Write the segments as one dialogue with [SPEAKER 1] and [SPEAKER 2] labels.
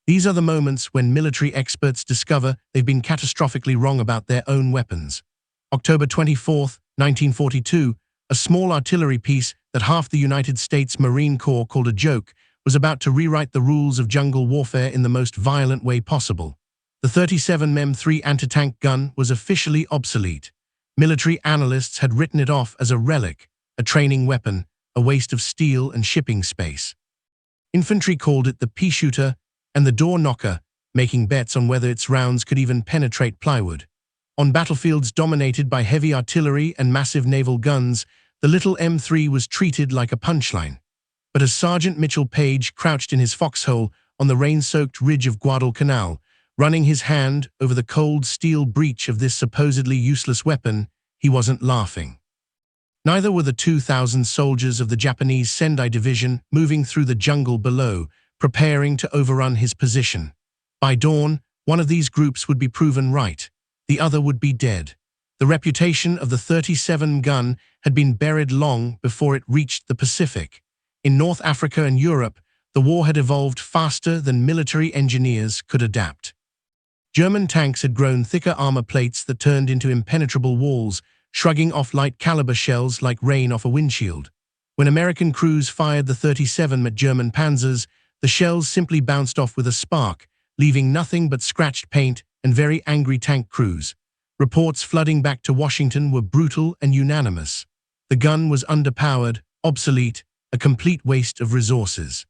[SPEAKER 1] These are the moments when military experts discover they've been catastrophically wrong about their own weapons. October 24, 1942, a small artillery piece that half the United States Marine Corps called a joke was about to rewrite the rules of jungle warfare in the most violent way possible. The 37 mm3 anti-tank gun was officially obsolete. Military analysts had written it off as a relic, a training weapon, a waste of steel and shipping space. Infantry called it the pea-shooter and the door knocker, making bets on whether its rounds could even penetrate plywood. On battlefields dominated by heavy artillery and massive naval guns, the little M3 was treated like a punchline. But as Sergeant Mitchell Page crouched in his foxhole on the rain-soaked ridge of Guadalcanal, running his hand over the cold steel breech of this supposedly useless weapon, he wasn't laughing. Neither were the 2,000 soldiers of the Japanese Sendai Division moving through the jungle below, preparing to overrun his position. By dawn, one of these groups would be proven right. The other would be dead. The reputation of the 37 gun had been buried long before it reached the Pacific. In North Africa and Europe, the war had evolved faster than military engineers could adapt. German tanks had grown thicker armor plates that turned into impenetrable walls, shrugging off light caliber shells like rain off a windshield. When American crews fired the 37 at German panzers, the shells simply bounced off with a spark, leaving nothing but scratched paint and very angry tank crews. Reports flooding back to Washington were brutal and unanimous. The gun was underpowered, obsolete, a complete waste of resources.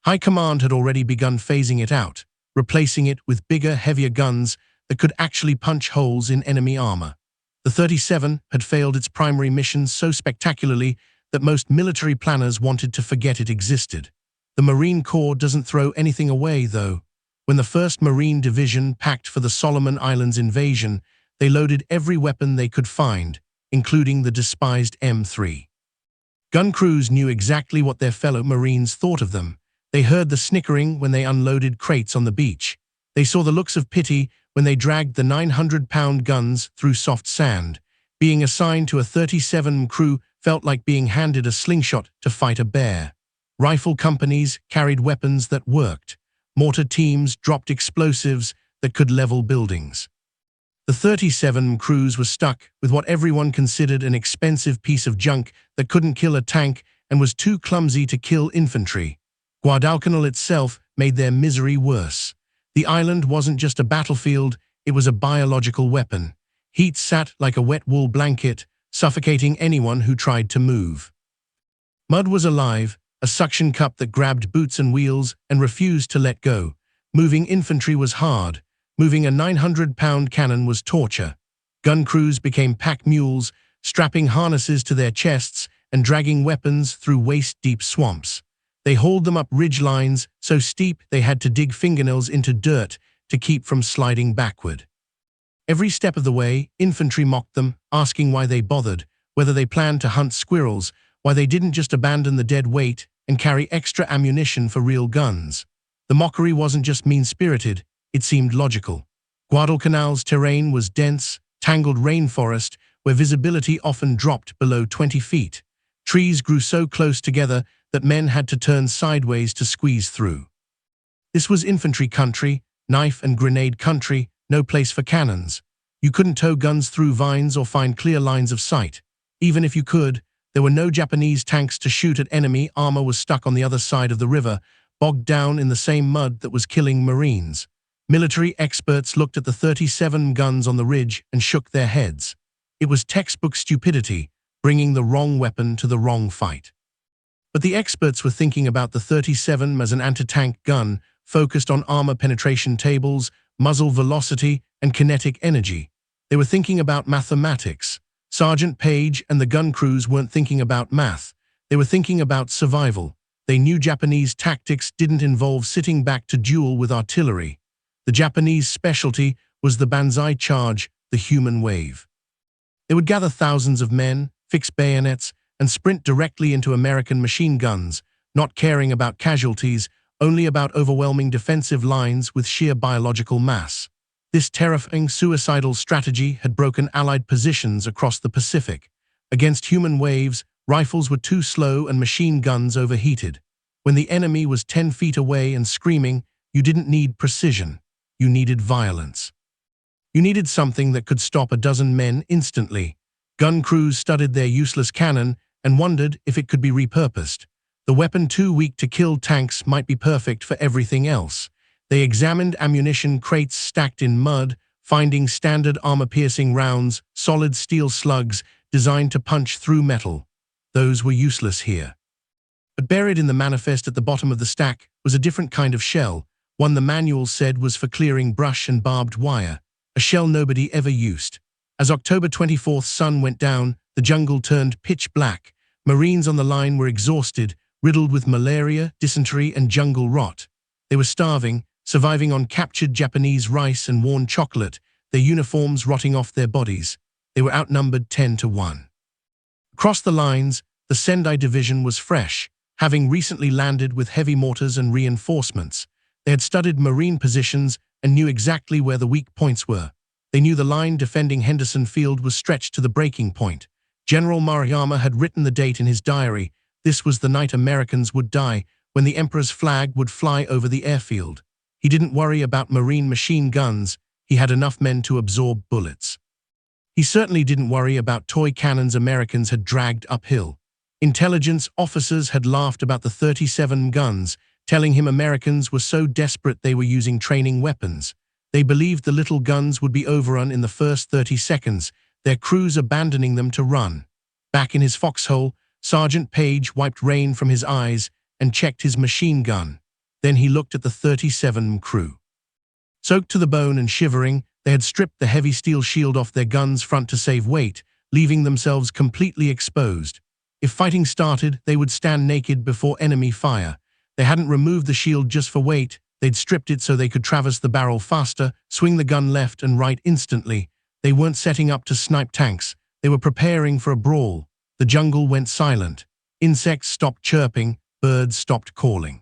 [SPEAKER 1] High Command had already begun phasing it out, replacing it with bigger, heavier guns that could actually punch holes in enemy armor. The 37 had failed its primary mission so spectacularly that most military planners wanted to forget it existed. The Marine Corps doesn't throw anything away, though. When the 1st Marine Division packed for the Solomon Islands invasion, they loaded every weapon they could find, including the despised M3. Gun crews knew exactly what their fellow Marines thought of them. They heard the snickering when they unloaded crates on the beach. They saw the looks of pity when they dragged the 900-pound guns through soft sand. Being assigned to a 37 crew felt like being handed a slingshot to fight a bear. Rifle companies carried weapons that worked. Mortar teams dropped explosives that could level buildings. The 37 crews were stuck with what everyone considered an expensive piece of junk that couldn't kill a tank and was too clumsy to kill infantry. Guadalcanal itself made their misery worse. The island wasn't just a battlefield, it was a biological weapon. Heat sat like a wet wool blanket, suffocating anyone who tried to move. Mud was alive, a suction cup that grabbed boots and wheels and refused to let go. Moving infantry was hard. Moving a 900-pound cannon was torture. Gun crews became pack mules, strapping harnesses to their chests and dragging weapons through waist-deep swamps. They hauled them up ridge lines so steep they had to dig fingernails into dirt to keep from sliding backward. Every step of the way, infantry mocked them, asking why they bothered, whether they planned to hunt squirrels, why they didn't just abandon the dead weight and carry extra ammunition for real guns. The mockery wasn't just mean-spirited, it seemed logical. Guadalcanal's terrain was dense, tangled rainforest where visibility often dropped below 20 feet. Trees grew so close together that men had to turn sideways to squeeze through. This was infantry country, knife and grenade country, no place for cannons. You couldn't tow guns through vines or find clear lines of sight. Even if you could, there were no Japanese tanks to shoot at enemy. Armor was stuck on the other side of the river, bogged down in the same mud that was killing Marines. Military experts looked at the 37 guns on the ridge and shook their heads. It was textbook stupidity, bringing the wrong weapon to the wrong fight. But the experts were thinking about the 37 as an anti-tank gun focused on armor penetration tables, muzzle velocity, and kinetic energy. They were thinking about mathematics. Sergeant Page and the gun crews weren't thinking about math. They were thinking about survival. They knew Japanese tactics didn't involve sitting back to duel with artillery. The Japanese specialty was the banzai charge, the human wave. They would gather thousands of men, fix bayonets, and sprint directly into American machine guns, not caring about casualties, only about overwhelming defensive lines with sheer biological mass. This terrifying suicidal strategy had broken Allied positions across the Pacific. Against human waves, rifles were too slow and machine guns overheated. When the enemy was 10 feet away and screaming, You didn't need precision. You needed violence. You needed something that could stop a dozen men instantly. Gun crews studied their useless cannon and wondered if it could be repurposed. The weapon too weak to kill tanks might be perfect for everything else. They examined ammunition crates stacked in mud, finding standard armor-piercing rounds, solid steel slugs designed to punch through metal. Those were useless here. But buried in the manifest at the bottom of the stack was a different kind of shell, one the manual said was for clearing brush and barbed wire, a shell nobody ever used. As October 24th sun went down, the jungle turned pitch black. Marines on the line were exhausted, riddled with malaria, dysentery, and jungle rot. They were starving, surviving on captured Japanese rice and worn chocolate, their uniforms rotting off their bodies. They were outnumbered 10-1. Across the lines, the Sendai Division was fresh, having recently landed with heavy mortars and reinforcements. They had studied Marine positions and knew exactly where the weak points were. They knew the line defending Henderson Field was stretched to the breaking point. General Maruyama had written the date in his diary. This was the night Americans would die, when the Emperor's flag would fly over the airfield. He didn't worry about Marine machine guns. He had enough men to absorb bullets. He certainly didn't worry about toy cannons Americans had dragged uphill. Intelligence officers had laughed about the 37 guns, telling him Americans were so desperate they were using training weapons. They believed the little guns would be overrun in the first 30 seconds, their crews abandoning them to run. Back in his foxhole, Sergeant Page wiped rain from his eyes and checked his machine gun. Then he looked at the 37 crew. Soaked to the bone and shivering, they had stripped the heavy steel shield off their guns' front to save weight, leaving themselves completely exposed. If fighting started, they would stand naked before enemy fire. They hadn't removed the shield just for weight. They'd stripped it so they could traverse the barrel faster, swing the gun left and right instantly. They weren't setting up to snipe tanks. They were preparing for a brawl. The jungle went silent. Insects stopped chirping. Birds stopped calling.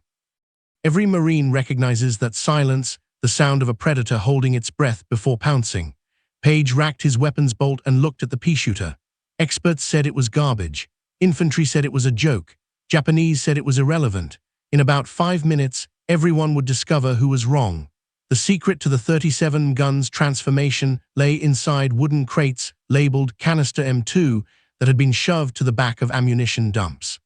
[SPEAKER 1] Every Marine recognizes that silence, the sound of a predator holding its breath before pouncing. Page racked his weapons bolt and looked at the pea shooter. Experts said it was garbage. Infantry said it was a joke. Japanese said it was irrelevant. In about 5 minutes, everyone would discover who was wrong. The secret to the 37 guns transformation lay inside wooden crates labeled Canister M2 that had been shoved to the back of ammunition dumps.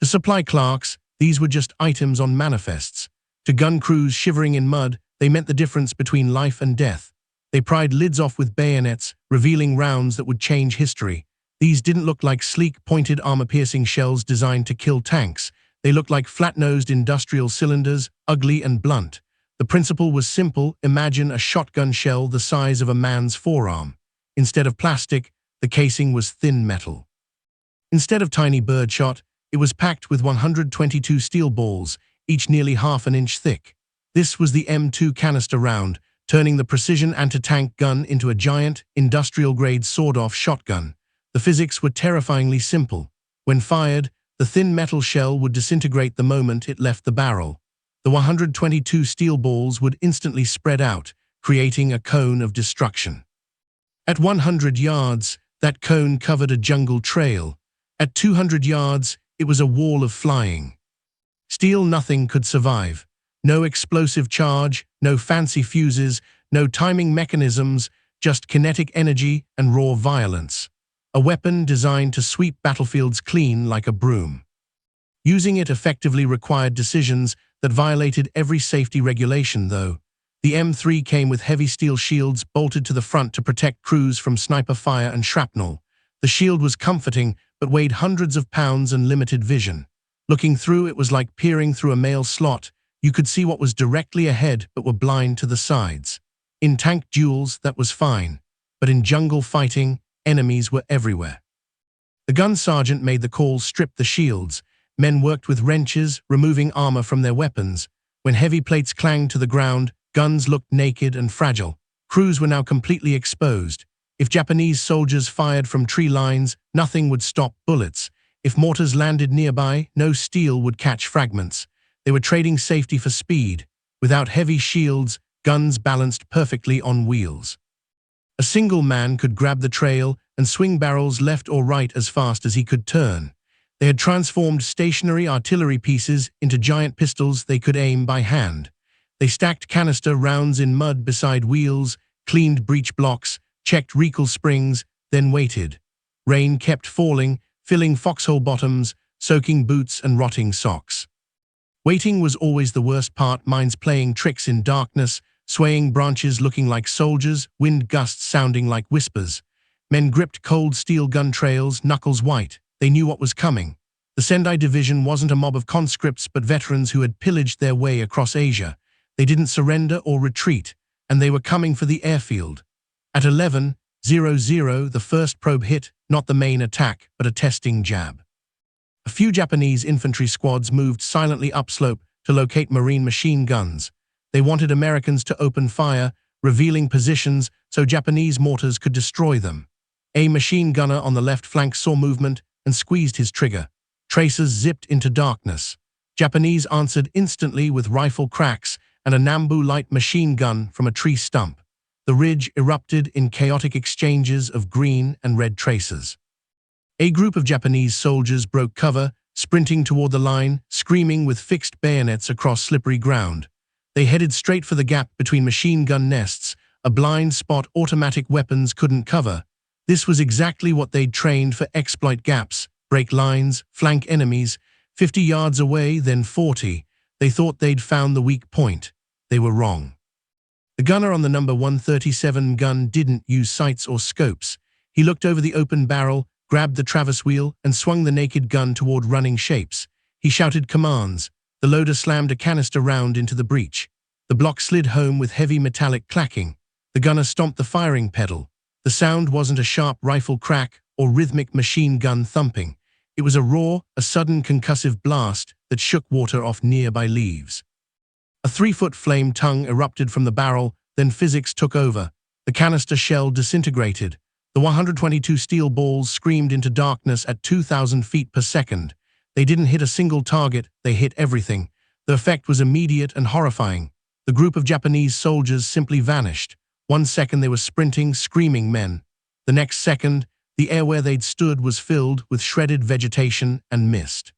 [SPEAKER 1] To supply clerks, these were just items on manifests. To gun crews shivering in mud, they meant the difference between life and death. They pried lids off with bayonets, revealing rounds that would change history. These didn't look like sleek, pointed armor-piercing shells designed to kill tanks. They looked like flat-nosed industrial cylinders, ugly and blunt. The principle was simple. Imagine a shotgun shell the size of a man's forearm. Instead of plastic, the casing was thin metal. Instead of tiny birdshot, it was packed with 122 steel balls, each nearly half an inch thick. This was the M2 canister round, turning the precision anti-tank gun into a giant, industrial-grade sawed-off shotgun. The physics were terrifyingly simple. When fired, the thin metal shell would disintegrate the moment it left the barrel. The 122 steel balls would instantly spread out, creating a cone of destruction. At 100 yards, that cone covered a jungle trail. At 200 yards, it was a wall of flying. Steel nothing could survive. No explosive charge, no fancy fuses, no timing mechanisms, just kinetic energy and raw violence. A weapon designed to sweep battlefields clean like a broom. Using it effectively required decisions that violated every safety regulation, though. The M3 came with heavy steel shields bolted to the front to protect crews from sniper fire and shrapnel. The shield was comforting, but weighed hundreds of pounds and limited vision. Looking through it was like peering through a mail slot. You could see what was directly ahead, but were blind to the sides. In tank duels, that was fine. But in jungle fighting, enemies were everywhere. The gun sergeant made the call, stripped the shields. Men worked with wrenches, removing armor from their weapons. When heavy plates clanged to the ground, guns looked naked and fragile. Crews were now completely exposed. If Japanese soldiers fired from tree lines, nothing would stop bullets. If mortars landed nearby, no steel would catch fragments. They were trading safety for speed. Without heavy shields, guns balanced perfectly on wheels. A single man could grab the trail and swing barrels left or right as fast as he could turn. They had transformed stationary artillery pieces into giant pistols they could aim by hand. They stacked canister rounds in mud beside wheels, cleaned breech blocks, checked recoil springs, then waited. Rain kept falling, filling foxhole bottoms, soaking boots and rotting socks. Waiting was always the worst part, mines playing tricks in darkness, swaying branches looking like soldiers, wind gusts sounding like whispers. Men gripped cold steel gun trails, knuckles white. They knew what was coming. The Sendai Division wasn't a mob of conscripts but veterans who had pillaged their way across Asia. They didn't surrender or retreat, and they were coming for the airfield. At 11:00, the first probe hit, not the main attack, but a testing jab. A few Japanese infantry squads moved silently upslope to locate Marine machine guns. They wanted Americans to open fire, revealing positions so Japanese mortars could destroy them. A machine gunner on the left flank saw movement and squeezed his trigger. Tracers zipped into darkness. Japanese answered instantly with rifle cracks and a Nambu light machine gun from a tree stump. The ridge erupted in chaotic exchanges of green and red tracers. A group of Japanese soldiers broke cover, sprinting toward the line, screaming with fixed bayonets across slippery ground. They headed straight for the gap between machine gun nests, a blind spot automatic weapons couldn't cover. This was exactly what they'd trained for: exploit gaps, break lines, flank enemies. 50 yards away, then 40. They thought they'd found the weak point. They were wrong. The gunner on the number 137 gun didn't use sights or scopes. He looked over the open barrel, grabbed the traverse wheel, and swung the naked gun toward running shapes. He shouted commands. The loader slammed a canister round into the breech. The block slid home with heavy metallic clacking. The gunner stomped the firing pedal. The sound wasn't a sharp rifle crack or rhythmic machine gun thumping. It was a raw, a sudden concussive blast that shook water off nearby leaves. A 3-foot flame tongue erupted from the barrel, then physics took over. The canister shell disintegrated. The 122 steel balls screamed into darkness at 2,000 feet per second. They didn't hit a single target, they hit everything. The effect was immediate and horrifying. The group of Japanese soldiers simply vanished. 1 second they were sprinting, screaming men. The next second, the air where they'd stood was filled with shredded vegetation and mist.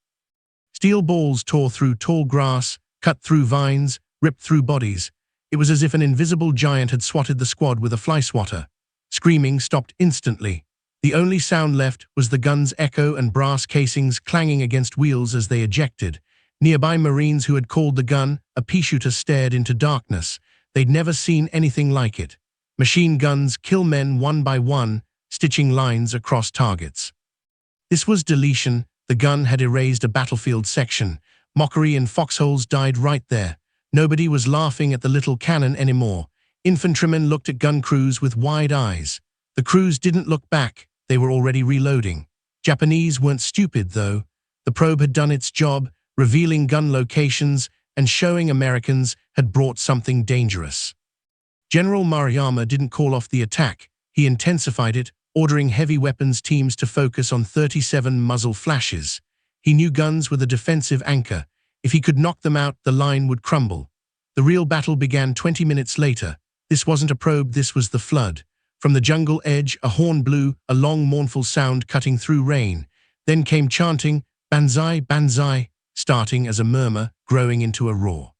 [SPEAKER 1] Steel balls tore through tall grass, cut through vines, ripped through bodies. It was as if an invisible giant had swatted the squad with a fly swatter. Screaming stopped instantly. The only sound left was the gun's echo and brass casings clanging against wheels as they ejected. Nearby Marines who had called the gun, a pea-shooter, stared into darkness. They'd never seen anything like it. Machine guns kill men one by one, stitching lines across targets. This was deletion. The gun had erased a battlefield section. Mockery and foxholes died right there. Nobody was laughing at the little cannon anymore. Infantrymen looked at gun crews with wide eyes. The crews didn't look back. They were already reloading. Japanese weren't stupid, though. The probe had done its job, revealing gun locations and showing Americans had brought something dangerous. General Maruyama didn't call off the attack. He intensified it, ordering heavy weapons teams to focus on 37 muzzle flashes. He knew guns were the defensive anchor. If he could knock them out, the line would crumble. The real battle began 20 minutes later. This wasn't a probe, this was the flood. From the jungle edge, a horn blew, a long mournful sound cutting through rain. Then came chanting, "Banzai, Banzai," starting as a murmur, growing into a roar.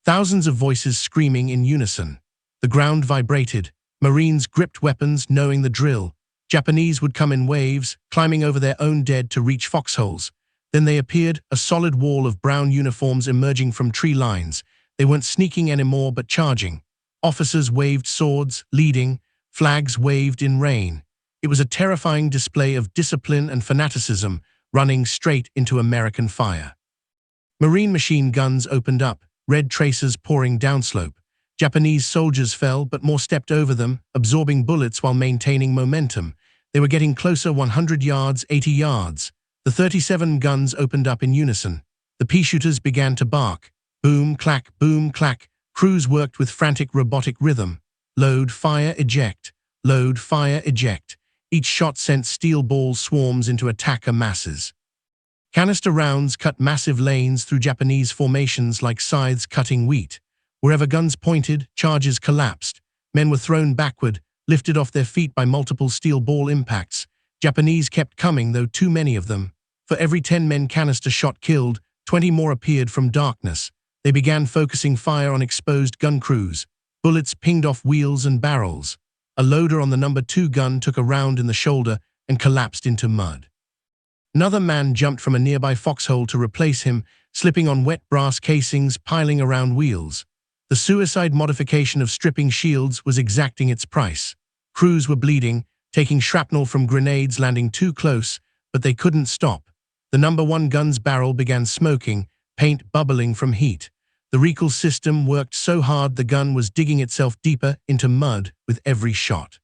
[SPEAKER 1] Thousands of voices screaming in unison. The ground vibrated. Marines gripped weapons, knowing the drill. Japanese would come in waves, climbing over their own dead to reach foxholes. Then they appeared, a solid wall of brown uniforms emerging from tree lines. They weren't sneaking anymore, but charging. Officers waved swords, leading. Flags waved in rain. It was a terrifying display of discipline and fanaticism, running straight into American fire. Marine machine guns opened up, red tracers pouring downslope. Japanese soldiers fell, but more stepped over them, absorbing bullets while maintaining momentum. They were getting closer, 100 yards, 80 yards. The 37 guns opened up in unison. The pea-shooters began to bark. Boom, clack, boom, clack. Crews worked with frantic robotic rhythm. Load, fire, eject. Load, fire, eject. Each shot sent steel ball swarms into attacker masses. Canister rounds cut massive lanes through Japanese formations like scythes cutting wheat. Wherever guns pointed, charges collapsed. Men were thrown backward, lifted off their feet by multiple steel ball impacts. Japanese kept coming, though too many of them. For every 10 men canister shot killed, 20 more appeared from darkness. They began focusing fire on exposed gun crews. Bullets pinged off wheels and barrels. A loader on the number 2 gun took a round in the shoulder and collapsed into mud. Another man jumped from a nearby foxhole to replace him, slipping on wet brass casings piling around wheels. The suicide modification of stripping shields was exacting its price. Crews were bleeding, taking shrapnel from grenades landing too close, but they couldn't stop. The number 1 gun's barrel began smoking, paint bubbling from heat. The recoil system worked so hard the gun was digging itself deeper into mud with every shot.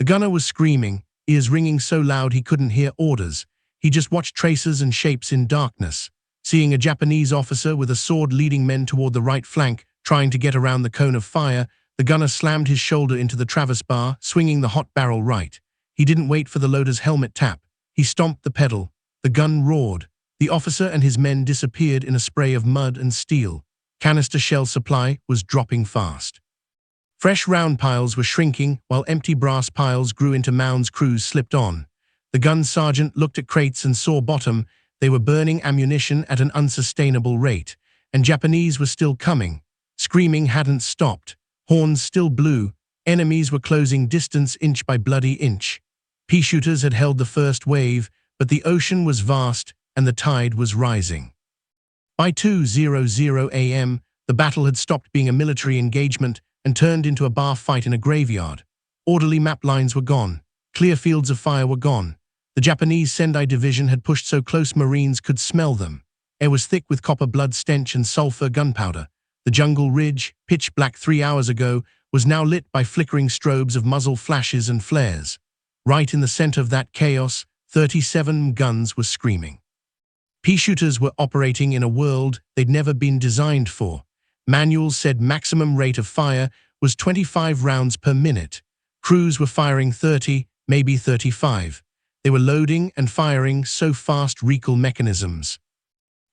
[SPEAKER 1] The gunner was screaming, ears ringing so loud he couldn't hear orders. He just watched traces and shapes in darkness. Seeing a Japanese officer with a sword leading men toward the right flank, trying to get around the cone of fire, the gunner slammed his shoulder into the traverse bar, swinging the hot barrel right. He didn't wait for the loader's helmet tap. He stomped the pedal. The gun roared. The officer and his men disappeared in a spray of mud and steel. Canister shell supply was dropping fast. Fresh round piles were shrinking, while empty brass piles grew into mounds. Crews slipped on. The gun sergeant looked at crates and saw bottom. They were burning ammunition at an unsustainable rate. And Japanese were still coming. Screaming hadn't stopped. Horns still blew. Enemies were closing distance inch by bloody inch. Pea shooters had held the first wave, but the ocean was vast and the tide was rising. By 2:00 a.m., the battle had stopped being a military engagement and turned into a bar fight in a graveyard. Orderly map lines were gone. Clear fields of fire were gone. The Japanese Sendai Division had pushed so close Marines could smell them. Air was thick with copper blood stench and sulfur gunpowder. The jungle ridge, pitch black 3 hours ago, was now lit by flickering strobes of muzzle flashes and flares. Right in the center of that chaos, 37 guns were screaming. Pea shooters were operating in a world they'd never been designed for. Manuals said maximum rate of fire was 25 rounds per minute. Crews were firing 30, maybe 35. They were loading and firing so fast recoil mechanisms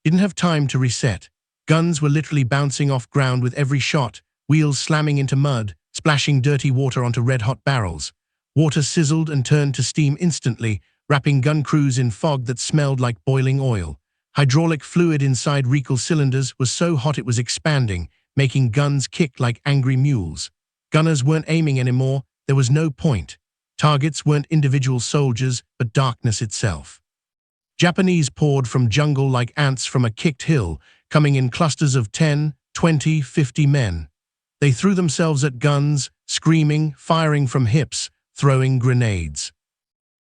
[SPEAKER 1] didn't have time to reset. Guns were literally bouncing off ground with every shot, wheels slamming into mud, splashing dirty water onto red-hot barrels. Water sizzled and turned to steam instantly, wrapping gun crews in fog that smelled like boiling oil. Hydraulic fluid inside recoil cylinders was so hot it was expanding, making guns kick like angry mules. Gunners weren't aiming anymore. There was no point. Targets weren't individual soldiers, but darkness itself. Japanese poured from jungle like ants from a kicked hill, coming in clusters of 10, 20, 50 men. They threw themselves at guns, screaming, firing from hips, throwing grenades.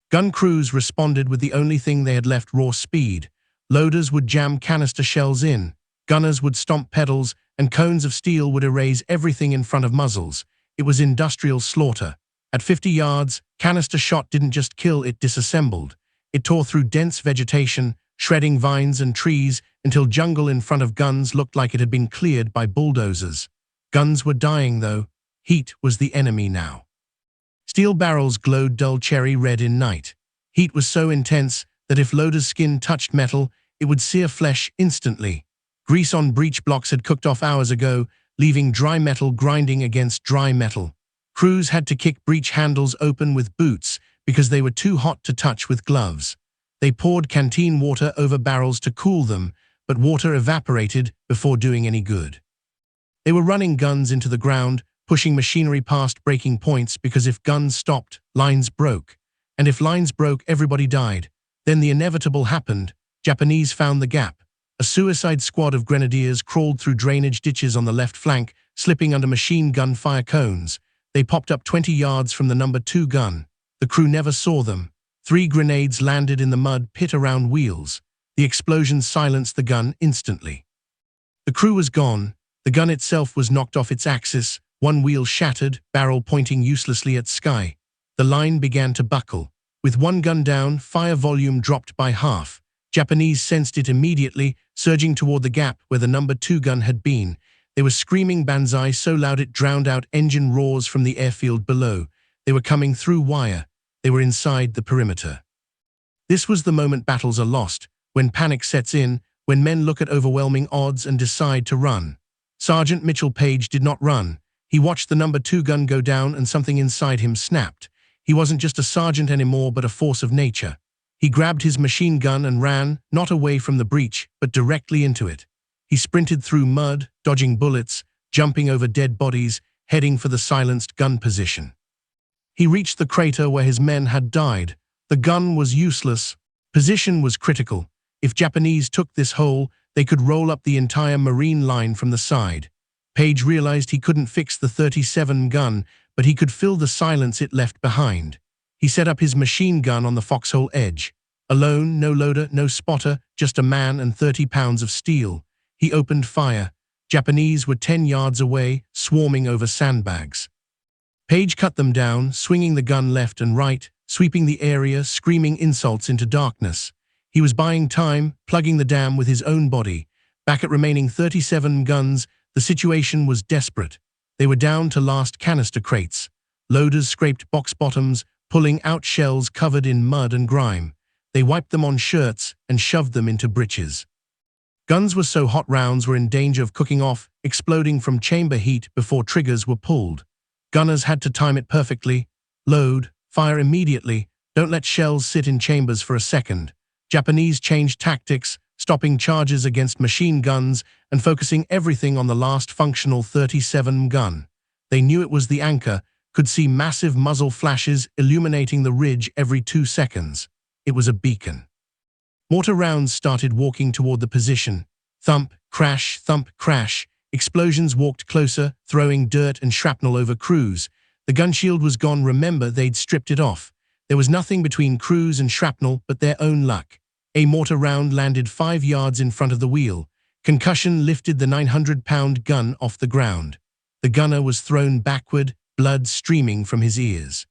[SPEAKER 1] Gun crews responded with the only thing they had left: raw speed. Loaders would jam canister shells in. Gunners would stomp pedals, and cones of steel would erase everything in front of muzzles. It was industrial slaughter. At 50 yards, canister shot didn't just kill, it disassembled. It tore through dense vegetation, shredding vines and trees until jungle in front of guns looked like it had been cleared by bulldozers. Guns were dying though. Heat was the enemy now. Steel barrels glowed dull cherry red in night. Heat was so intense that if loaders' skin touched metal, it would sear flesh instantly. Grease on breech blocks had cooked off hours ago, leaving dry metal grinding against dry metal. Crews had to kick breech handles open with boots because they were too hot to touch with gloves. They poured canteen water over barrels to cool them, but water evaporated before doing any good. They were running guns into the ground, pushing machinery past breaking points because if guns stopped, lines broke. And if lines broke, everybody died. Then the inevitable happened. Japanese found the gap. A suicide squad of grenadiers crawled through drainage ditches on the left flank, slipping under machine gun fire cones. They popped up 20 yards from the number 2 gun. The crew never saw them. 3 grenades landed in the mud pit around wheels. The explosion silenced the gun instantly. The crew was gone. The gun itself was knocked off its axis, one wheel shattered, barrel pointing uselessly at sky. The line began to buckle. With one gun down, fire volume dropped by half. Japanese sensed it immediately, surging toward the gap where the number 2 gun had been. They were screaming banzai so loud it drowned out engine roars from the airfield below. They were coming through wire. They were inside the perimeter. This was the moment battles are lost, when panic sets in, when men look at overwhelming odds and decide to run. Sergeant Mitchell Page did not run. He watched the number 2 gun go down and something inside him snapped. He wasn't just a sergeant anymore, but a force of nature. He grabbed his machine gun and ran, not away from the breach, but directly into it. He sprinted through mud, dodging bullets, jumping over dead bodies, heading for the silenced gun position. He reached the crater where his men had died. The gun was useless. Position was critical. If Japanese took this hole, they could roll up the entire Marine line from the side. Page realized he couldn't fix the 37 gun, but he could fill the silence it left behind. He set up his machine gun on the foxhole edge. Alone, no loader, no spotter, just a man and 30 pounds of steel. He opened fire. Japanese were 10 yards away, swarming over sandbags. Page cut them down, swinging the gun left and right, sweeping the area, screaming insults into darkness. He was buying time, plugging the dam with his own body. Back at remaining 37 guns, the situation was desperate. They were down to last canister crates. Loaders scraped box bottoms, pulling out shells covered in mud and grime. They wiped them on shirts and shoved them into breeches. Guns were so hot rounds were in danger of cooking off, exploding from chamber heat before triggers were pulled. Gunners had to time it perfectly. Load, fire immediately, don't let shells sit in chambers for a second. Japanese changed tactics, stopping charges against machine guns and focusing everything on the last functional 37 gun. They knew it was the anchor, could see massive muzzle flashes illuminating the ridge every 2 seconds. It was a beacon. Mortar rounds started walking toward the position. Thump, crash, thump, crash. Explosions walked closer, throwing dirt and shrapnel over crews. The gun shield was gone. Remember, they'd stripped it off. There was nothing between crews and shrapnel but their own luck. A mortar round landed 5 yards in front of the wheel. Concussion lifted the 900-pound gun off the ground. The gunner was thrown backward, blood streaming from his ears.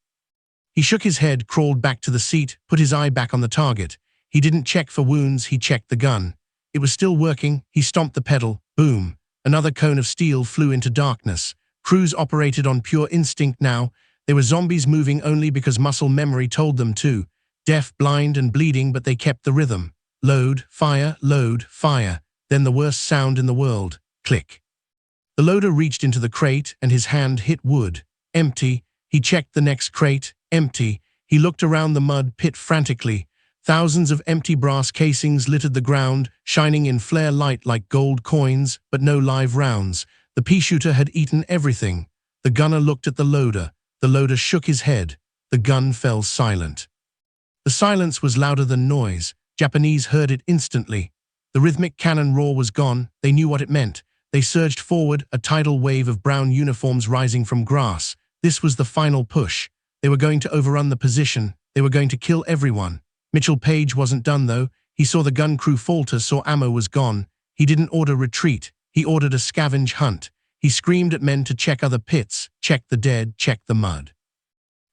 [SPEAKER 1] He shook his head, crawled back to the seat, put his eye back on the target. He didn't check for wounds, he checked the gun. It was still working. He stomped the pedal. Boom. Another cone of steel flew into darkness. Crews operated on pure instinct now. They were zombies moving only because muscle memory told them to. Deaf, blind, and bleeding, but they kept the rhythm. Load, fire, then the worst sound in the world. Click. The loader reached into the crate and his hand hit wood. Empty. He checked the next crate. Empty. He looked around the mud pit frantically. Thousands of empty brass casings littered the ground, shining in flare light like gold coins, but no live rounds. The pea shooter had eaten everything. The gunner looked at the loader. The loader shook his head. The gun fell silent. The silence was louder than noise. Japanese heard it instantly. The rhythmic cannon roar was gone. They knew what it meant. They surged forward, a tidal wave of brown uniforms rising from grass. This was the final push. They were going to overrun the position. They were going to kill everyone. Mitchell Page wasn't done, though. He saw the gun crew falter, saw ammo was gone. He didn't order retreat. He ordered a scavenge hunt. He screamed at men to check other pits, check the dead, check the mud.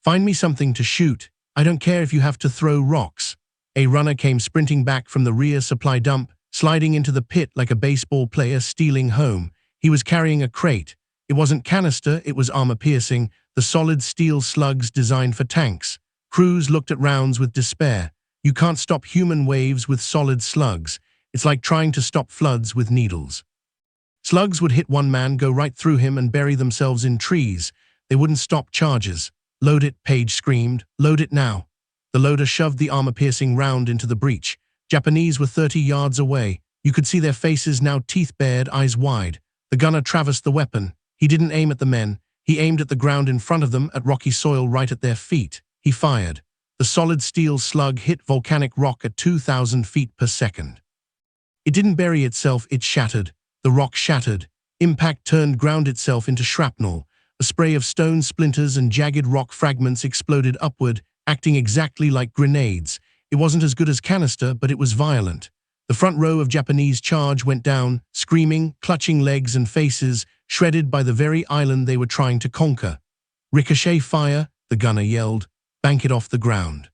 [SPEAKER 1] Find me something to shoot. I don't care if you have to throw rocks. A runner came sprinting back from the rear supply dump, sliding into the pit like a baseball player stealing home. He was carrying a crate. It wasn't canister, it was armor-piercing, the solid steel slugs designed for tanks. Crews looked at rounds with despair. You can't stop human waves with solid slugs. It's like trying to stop floods with needles. Slugs would hit one man, go right through him, and bury themselves in trees. They wouldn't stop charges. Load it, Page screamed. Load it now. The loader shoved the armor-piercing round into the breech. Japanese were 30 yards away. You could see their faces now, teeth bared, eyes wide. The gunner traversed the weapon. He didn't aim at the men. He aimed at the ground in front of them, at rocky soil right at their feet. He fired. The solid steel slug hit volcanic rock at 2,000 feet per second. It didn't bury itself, it shattered. The rock shattered. Impact turned ground itself into shrapnel. A spray of stone splinters and jagged rock fragments exploded upward, acting exactly like grenades. It wasn't as good as canister, but it was violent. The front row of Japanese charge went down, screaming, clutching legs and faces, shredded by the very island they were trying to conquer. Ricochet fire, the gunner yelled. Bank it off the ground.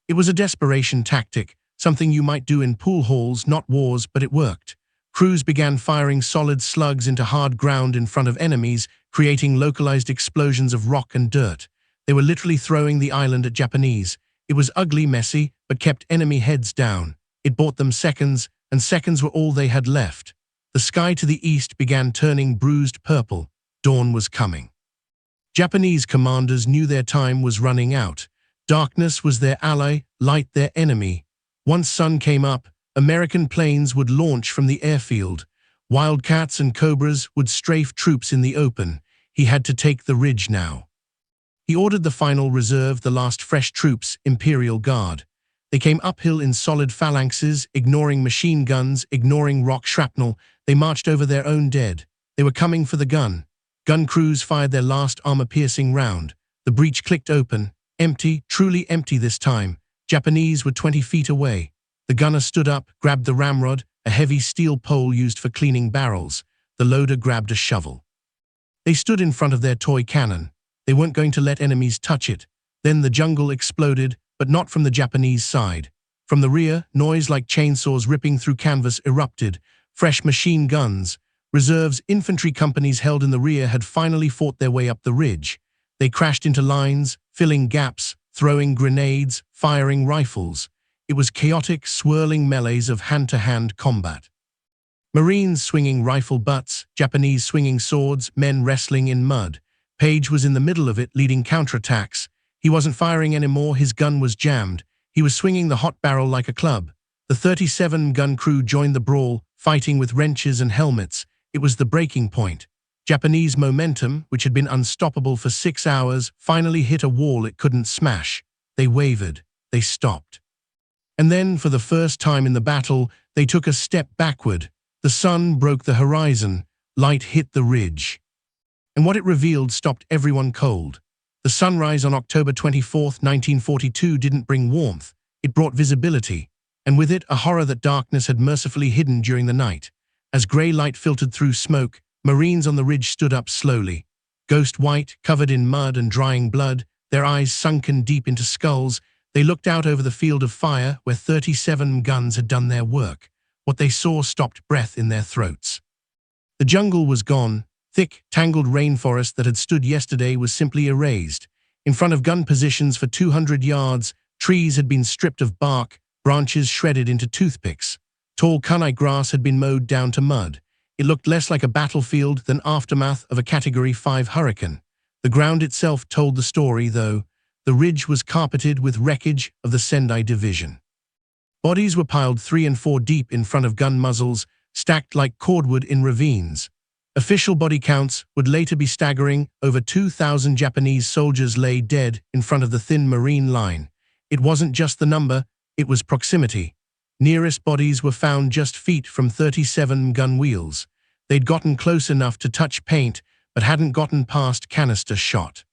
[SPEAKER 1] It was a desperation tactic, something you might do in pool halls, not wars, but it worked. Crews began firing solid slugs into hard ground in front of enemies, creating localized explosions of rock and dirt. They were literally throwing the island at Japanese. It was ugly, messy, but kept enemy heads down. It bought them seconds, and seconds were all they had left. The sky to the east began turning bruised purple. Dawn was coming. Japanese commanders knew their time was running out. Darkness was their ally, light their enemy. Once sun came up, American planes would launch from the airfield. Wildcats and cobras would strafe troops in the open. He had to take the ridge now. He ordered the final reserve, the last fresh troops, Imperial Guard. They came uphill in solid phalanxes, ignoring machine guns, ignoring rock shrapnel. They marched over their own dead. They were coming for the gun. Gun crews fired their last armor-piercing round. The breach clicked open. Empty, truly empty this time. Japanese were 20 feet away. The gunner stood up, grabbed the ramrod, a heavy steel pole used for cleaning barrels. The loader grabbed a shovel. They stood in front of their toy cannon. They weren't going to let enemies touch it. Then the jungle exploded, but not from the Japanese side. From the rear, noise like chainsaws ripping through canvas erupted. Fresh machine guns. Reserves infantry companies held in the rear had finally fought their way up the ridge. They crashed into lines, filling gaps, throwing grenades, firing rifles. It was chaotic, swirling melees of hand-to-hand combat. Marines swinging rifle butts, Japanese swinging swords, men wrestling in mud. Page was in the middle of it, leading counterattacks. He wasn't firing anymore, his gun was jammed. He was swinging the hot barrel like a club. The 37-gun crew joined the brawl, fighting with wrenches and helmets. It was the breaking point. Japanese momentum, which had been unstoppable for 6 hours, finally hit a wall it couldn't smash. They wavered. They stopped. And then, for the first time in the battle, they took a step backward. The sun broke the horizon. Light hit the ridge. And what it revealed stopped everyone cold. The sunrise on October 24, 1942 didn't bring warmth. It brought visibility. And with it, a horror that darkness had mercifully hidden during the night. As grey light filtered through smoke, Marines on the ridge stood up slowly. Ghost white, covered in mud and drying blood, their eyes sunken deep into skulls, they looked out over the field of fire where 37 guns had done their work. What they saw stopped breath in their throats. The jungle was gone. Thick, tangled rainforest that had stood yesterday was simply erased. In front of gun positions for 200 yards, trees had been stripped of bark, branches shredded into toothpicks. Tall kunai grass had been mowed down to mud. It looked less like a battlefield than aftermath of a Category 5 hurricane. The ground itself told the story, though. The ridge was carpeted with wreckage of the Sendai Division. Bodies were piled 3 and 4 deep in front of gun muzzles, stacked like cordwood in ravines. Official body counts would later be staggering. Over 2,000 Japanese soldiers lay dead in front of the thin Marine line. It wasn't just the number, it was proximity. Nearest bodies were found just feet from 37 gun wheels. They'd gotten close enough to touch paint, but hadn't gotten past canister shot.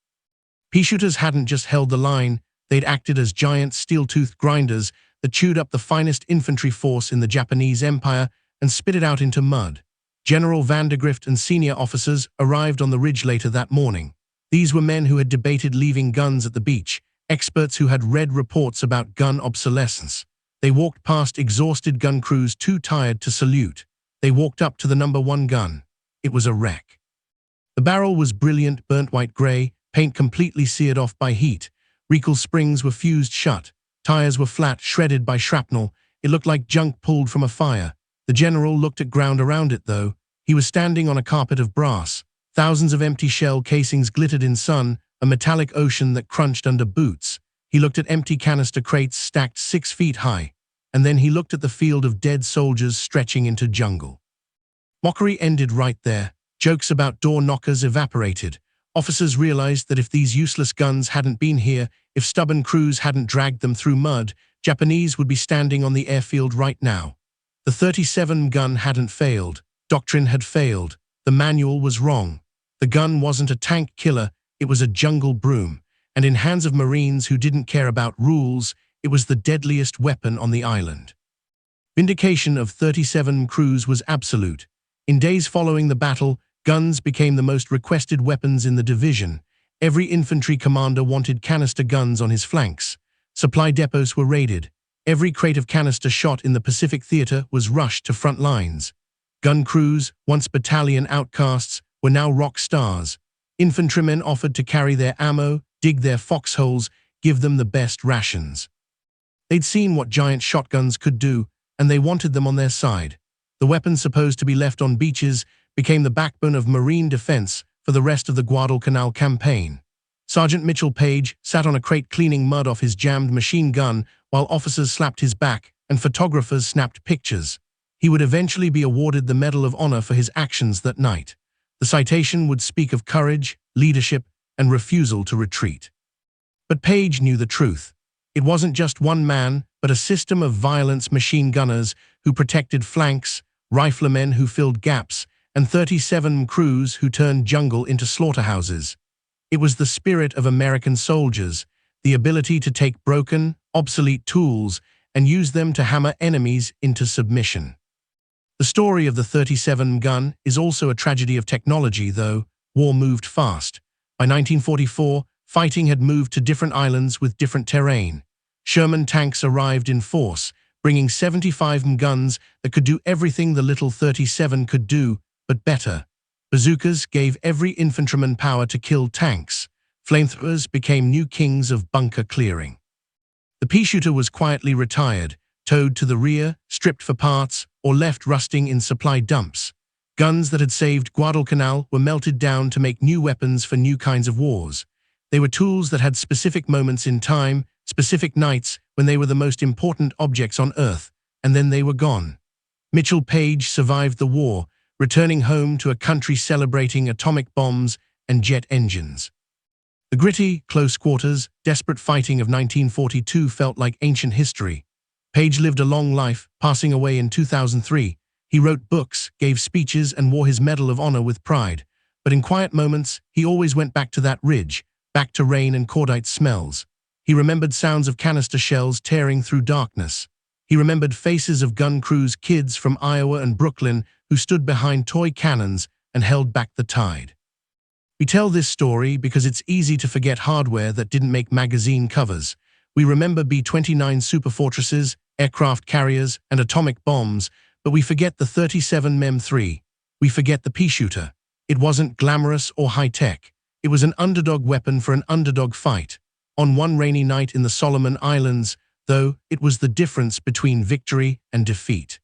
[SPEAKER 1] Pea-shooters hadn't just held the line, they'd acted as giant steel-toothed grinders that chewed up the finest infantry force in the Japanese Empire and spit it out into mud. General Vandergrift and senior officers arrived on the ridge later that morning. These were men who had debated leaving guns at the beach, experts who had read reports about gun obsolescence. They walked past exhausted gun crews too tired to salute. They walked up to the number 1 gun. It was a wreck. The barrel was brilliant, burnt white gray, paint completely seared off by heat. Recoil springs were fused shut. Tires were flat, shredded by shrapnel. It looked like junk pulled from a fire. The general looked at ground around it, though. He was standing on a carpet of brass. Thousands of empty shell casings glittered in sun, a metallic ocean that crunched under boots. He looked at empty canister crates stacked 6 feet high. And then he looked at the field of dead soldiers stretching into jungle. Mockery ended right there. Jokes about door knockers evaporated. Officers realized that if these useless guns hadn't been here, if stubborn crews hadn't dragged them through mud, Japanese would be standing on the airfield right now. The 37 gun hadn't failed. Doctrine had failed. The manual was wrong. The gun wasn't a tank killer, it was a jungle broom. And in hands of Marines who didn't care about rules, it was the deadliest weapon on the island. Vindication of 37 crews was absolute. In days following the battle, guns became the most requested weapons in the division. Every infantry commander wanted canister guns on his flanks. Supply depots were raided. Every crate of canister shot in the Pacific Theater was rushed to front lines. Gun crews, once battalion outcasts, were now rock stars. Infantrymen offered to carry their ammo, dig their foxholes, give them the best rations. They'd seen what giant shotguns could do, and they wanted them on their side. The weapons supposed to be left on beaches became the backbone of Marine defense for the rest of the Guadalcanal campaign. Sergeant Mitchell Page sat on a crate cleaning mud off his jammed machine gun while officers slapped his back and photographers snapped pictures. He would eventually be awarded the Medal of Honor for his actions that night. The citation would speak of courage, leadership, and refusal to retreat. But Page knew the truth. It wasn't just one man, but a system of violence machine gunners who protected flanks, riflemen who filled gaps, and 37 crews who turned jungle into slaughterhouses. It was the spirit of American soldiers, the ability to take broken, obsolete tools and use them to hammer enemies into submission. The story of the 37 gun is also a tragedy of technology, though. War moved fast. By 1944, fighting had moved to different islands with different terrain. Sherman tanks arrived in force, bringing 75 guns that could do everything the little 37 could do, but better. Bazookas gave every infantryman power to kill tanks. Flamethrowers became new kings of bunker clearing. The pea-shooter was quietly retired, towed to the rear, stripped for parts, or left rusting in supply dumps. Guns that had saved Guadalcanal were melted down to make new weapons for new kinds of wars. They were tools that had specific moments in time, specific nights when they were the most important objects on Earth, and then they were gone. Mitchell Page survived the war, returning home to a country celebrating atomic bombs and jet engines. The gritty, close quarters, desperate fighting of 1942 felt like ancient history. Page lived a long life, passing away in 2003. He wrote books, gave speeches, and wore his Medal of Honor with pride. But in quiet moments, he always went back to that ridge, back to rain and cordite smells. He remembered sounds of canister shells tearing through darkness. He remembered faces of gun crews kids from Iowa and Brooklyn who stood behind toy cannons and held back the tide. We tell this story because it's easy to forget hardware that didn't make magazine covers. We remember B-29 superfortresses, aircraft carriers, and atomic bombs, but we forget the 37 MEM-3. We forget the pea-shooter. It wasn't glamorous or high-tech. It was an underdog weapon for an underdog fight. On one rainy night in the Solomon Islands, though, it was the difference between victory and defeat.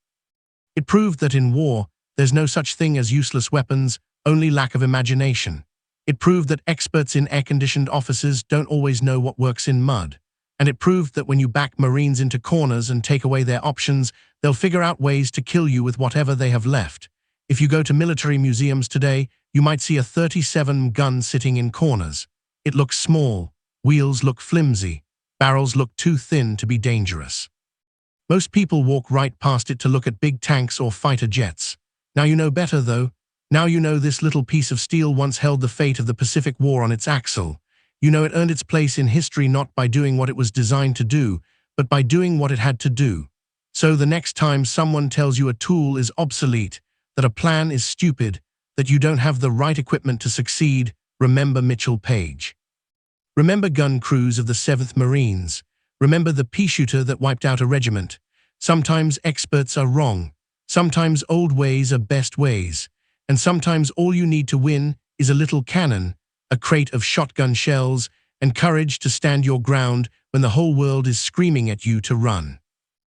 [SPEAKER 1] It proved that in war, there's no such thing as useless weapons, only lack of imagination. It proved that experts in air-conditioned offices don't always know what works in mud. And it proved that when you back Marines into corners and take away their options, they'll figure out ways to kill you with whatever they have left. If you go to military museums today, you might see a 37 gun sitting in corners. It looks small, wheels look flimsy, barrels look too thin to be dangerous. Most people walk right past it to look at big tanks or fighter jets. Now you know better, though. Now you know this little piece of steel once held the fate of the Pacific War on its axle. You know it earned its place in history not by doing what it was designed to do, but by doing what it had to do. So the next time someone tells you a tool is obsolete, that a plan is stupid, that you don't have the right equipment to succeed, remember Mitchell Page. Remember gun crews of the 7th Marines. Remember the pea-shooter that wiped out a regiment. Sometimes experts are wrong. Sometimes old ways are best ways. And sometimes all you need to win is a little cannon, a crate of shotgun shells, and courage to stand your ground when the whole world is screaming at you to run.